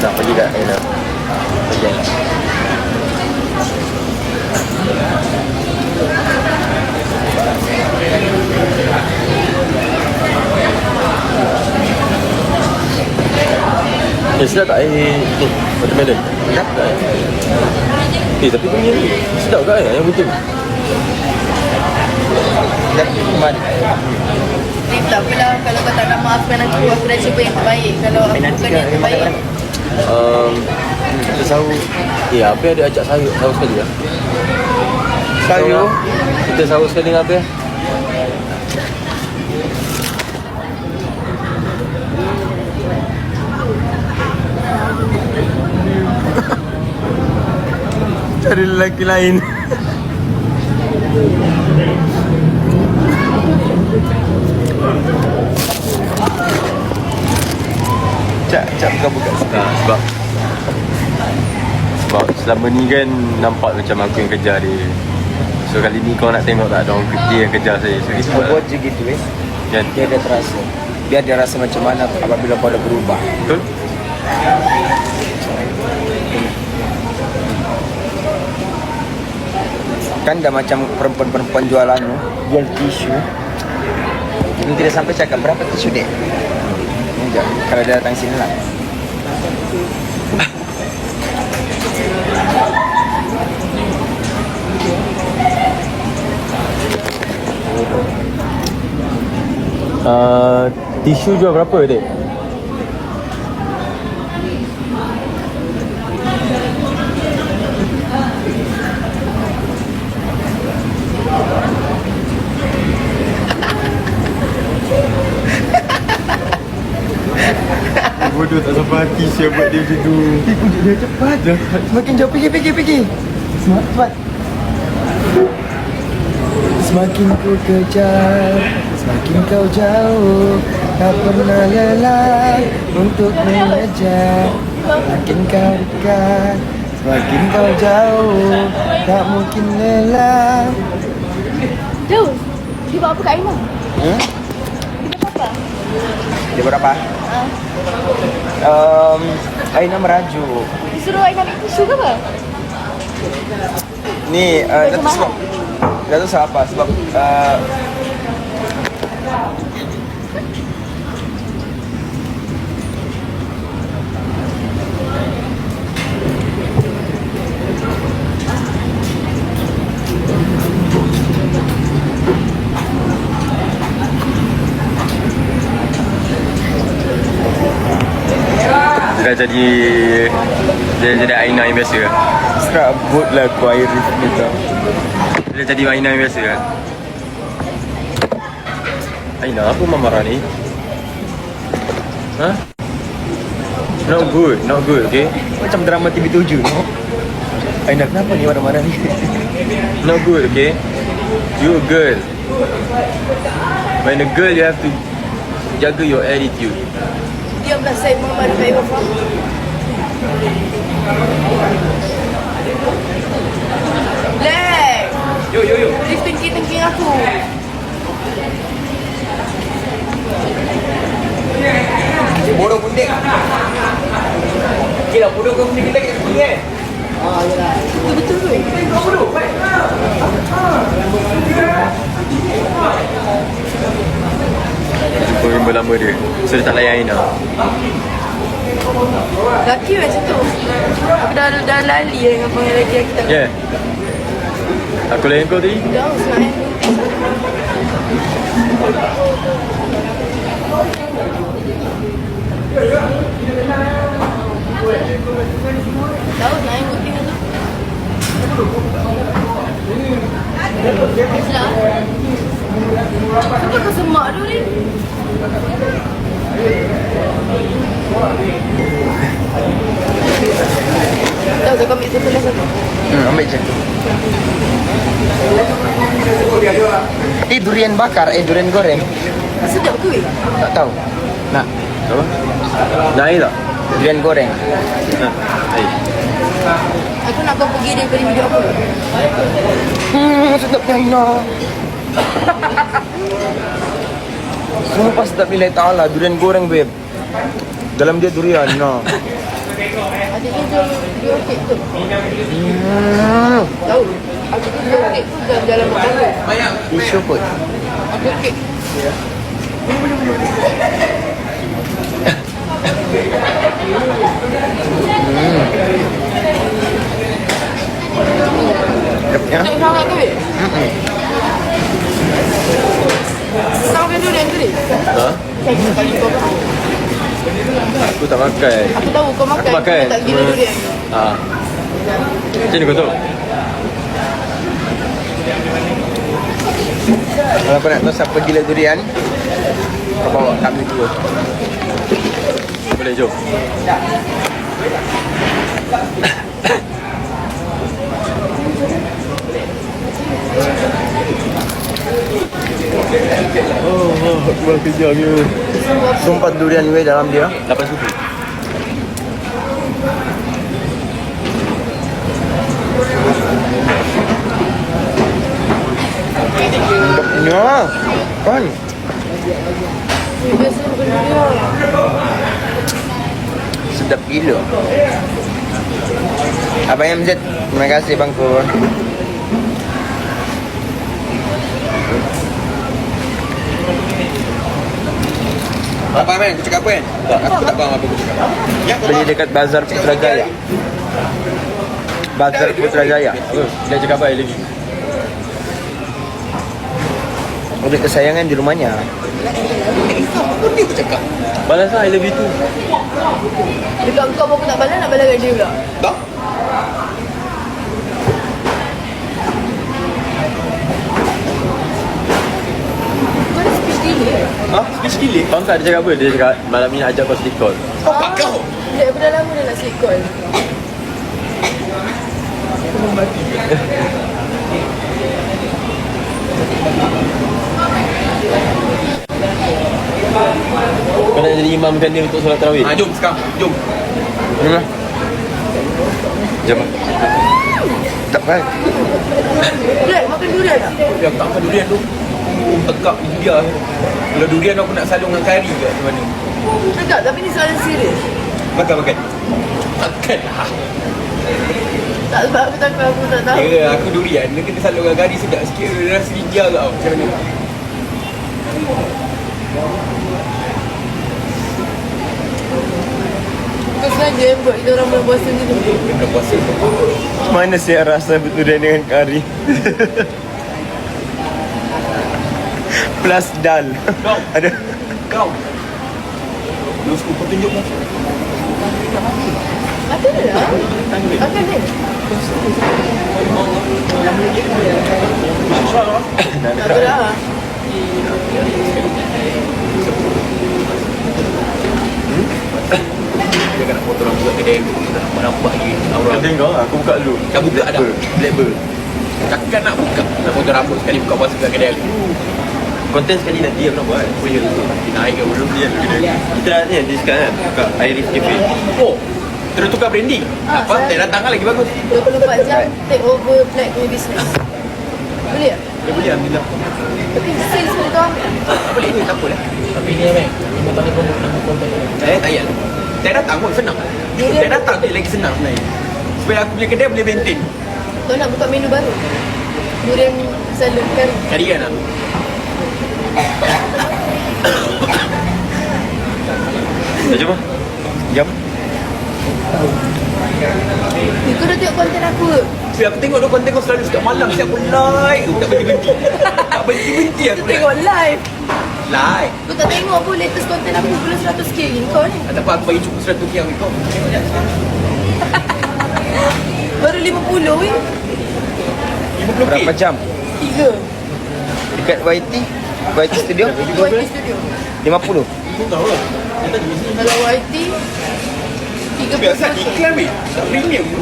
Nak pergi kat Aina. Pergi. Sedap tak air ni? Watermelon? Sedap tak? Tapi punya ni sedap ke air yang betul? Sedap kembali. Ni tak apalah. Kalau kau tak nak maafkan aku dah cuba yang terbaik. Kalau aku bukan yang terbaik, Kita sahur. Apa ada ajak sahur sekali lah. Sahur? Kita sahur sekali dengan apa? Cari lelaki lain. Cak buka-buka. Sebab selama ni kan nampak macam aku yang kejar dia. So kali ni kau nak tengok tak ada orang dia yang kejar saya. So kita Buat je gitu kan? Dia ada terasa. Biar dia rasa macam mana apabila kau dah berubah. Betul? Kan dah macam perempuan-perempuan jualan jual tisu. Ini tidak sampai cakap berapa tisu dek. Ini je. Kalau dia datang sini lah. Tisu jual berapa dek? Bodoh tak sampai hati siapa buat dia macam tu. Pujuk dia cepat. Semakin jauh pergi. Cepat. Semakin ku kejar, semakin kau jauh. Tak pernah lelah untuk mengejar. Semakin kau dekat, semakin kau jauh. Tak mungkin lelah. Jauh. Dia buat apa kat Aina? Dia buat apa? Dia berapa? Aina merajuk. Disuruh Aina ambil tisu ke apa? Ni Datuk sebab Datuk sebab apa? Sebab Dah jadi Aina yang biasa ke? serabut lah aku air rif ni tau. Dah jadi Aina yang biasa ke? Aina, apa marah ni? Ha? Not good, okay? Macam drama TV7 no? Aina kenapa ni marah-marah ni? Not good, okay? You a girl. When a girl, you have to jaga your attitude. Diamlah saya mengambil baik Wafa. Black! Yo. Please thinking aku. Bodoh bundek. Gila bodoh kau bundek lagi kat sini kan? Betul ke? Jumpa member lama dia. So dia tak layan Aina. Laki macam tu. Aku dah lali dengan panggil lelaki yang kita. Yeah. Aku layan kau tadi. Dah sebenarnya. Tahu sebenarnya gunting tu. Islam. Kenapa kau semak tu ni? Tahu tak kau ambil satu lah satu. Ambil je. Durian bakar, durian goreng. Sedap ke weh? Tak tahu. Nak Apa? Nak air tak? durian goreng. Nah, air. Aku nak kau pergi daripada hidup aku. Sedapnya Aina. Sumpah sedap nilai ta'ala. Durian goreng babe. Dalam dia durian no. Adik ni jual kek tu. Tahu? Adik ni jual kek tu dalam makanan. Tisu pun. Aku kek. Sedapnya. Nak sangat ke weh? Kau makan durian ke ni? Ha? Kali kau makan. Aku tak makan. Aku tahu kau makan. Aku makan. Kau tak gila durian. Ha. Macam mana kau tahu? Kalau kau nak tahu siapa gila durian, kau bawa kami dua. Boleh, jom. Aku kejar dia. Sumpah durian weh dalam dia. 8 suku. Ya, kan? Biasa makan durian. Sedap gila. Abang MZ, terima kasih Bang Kur. Apa men? Kau cakap apa kan? Aku tak faham apa kau cakap. Ya, kau Beli faham. dekat Bazar Putrajaya. Bazar Putrajaya. Apa? Dia cakap apa lagi? Udah kesayangan di rumahnya. Apa dia kau cakap? Balas lah I love you too. Dekat kau pun aku tak balas, nak balas kat dia pula. Tak? Kau ada speech delay? Ha? Speech delay? Faham tak dia cakap apa? Dia cakap malam ni nak ajak kau sleep call. Apa kau? Dia aku dah lama dah nak sleep call. Kau nak jadi imamkan dia untuk solat tarawih? Ha, jom sekarang. Jom. Hmm. Jom. Tak kan? Durian, makan durian tak? Dia aku tak makan durian tu. Tekak dia. Kalau durian aku nak salung dengan kari ke macam mana? Sedap, tapi ni soalan serius. Makan, makan. Makan lah. Tak sebab aku tak tahu. Ya, aku durian. Dia kena salung dengan kari sedap sikit. Dia rasa hijau tau. Macam mana? Kau sengaja buat kita orang bulan puasa ni tu. Dia bulan puasa. Mana saya rasa durian dengan kari? Plus dal. Kau. Ada. Kau. Terus kau tunjuk lah. Makan dia lah. Makan dia. Tak berat. Dia kan nak potong rambut kat kedai aku. Tak nampak lagi. Kau tengok lah, aku buka dulu. Dah buka dah. Blackbird. Takkan nak buka. Nak potong rambut sekali buka puasa kat kedai aku. Konten sekali nanti aku nak buat. Oh ya, kita naik ke belum? Dia kita nak ni discount kan? Buka Iris Cafe. Oh, terus tukar branding. Ah, Apa? saya- Tak datang kan lagi bagus. 24 jam take over flat punya business. Boleh tak? Dia boleh ambil lah. Tapi sales pun kau ambil. Tak boleh ke? Tak apa lah. Tapi dia kan, dia tak boleh nama konten. Tak payah. Tak datang pun senang. Tak datang dia lagi senang sebenarnya. Supaya aku punya kedai boleh maintain. Kau nak buka menu baru. Durian salad kari. Karian lah. Dah jom lah. Jom. Kau dah tengok konten aku ke? Tapi aku tengok tu konten kau selalu setiap malam. Setiap aku like. Aku tak berhenti-berhenti. Tak berhenti-berhenti aku Kau tengok live. like. Kau tak tengok pun latest konten aku belum 100k lagi kau ni. Tak apa, aku bagi cukup 100 yang kau. Baru 50 weh. 50k. Berapa jam? 3. Dekat YT Studio? YT Studio. 50. Kalau YT 30. Biasa iklan weh. Tak premium tu.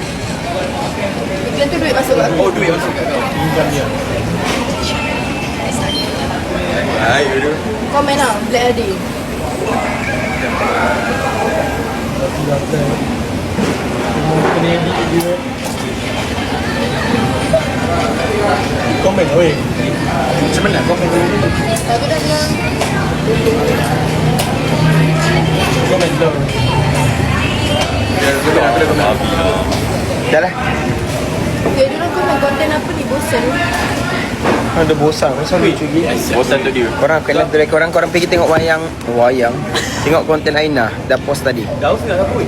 Iklan tu duit masuk kat aku. Oh, duit masuk kat kau. Baik, dulu. Komen lah Black Adi. Kena edit dia. Komen lah weh. Macam mana? Komen dulu. Aku dah bilang Komen lah. Babi lah. Dah lah. Ya, diorang komen konten apa ni, bosan. Ada bosan. Selalu lucu lagi. Bosan tu dia. Korang kena korang pergi tengok wayang. Tengok konten Aina dah post tadi. Dah usah apa.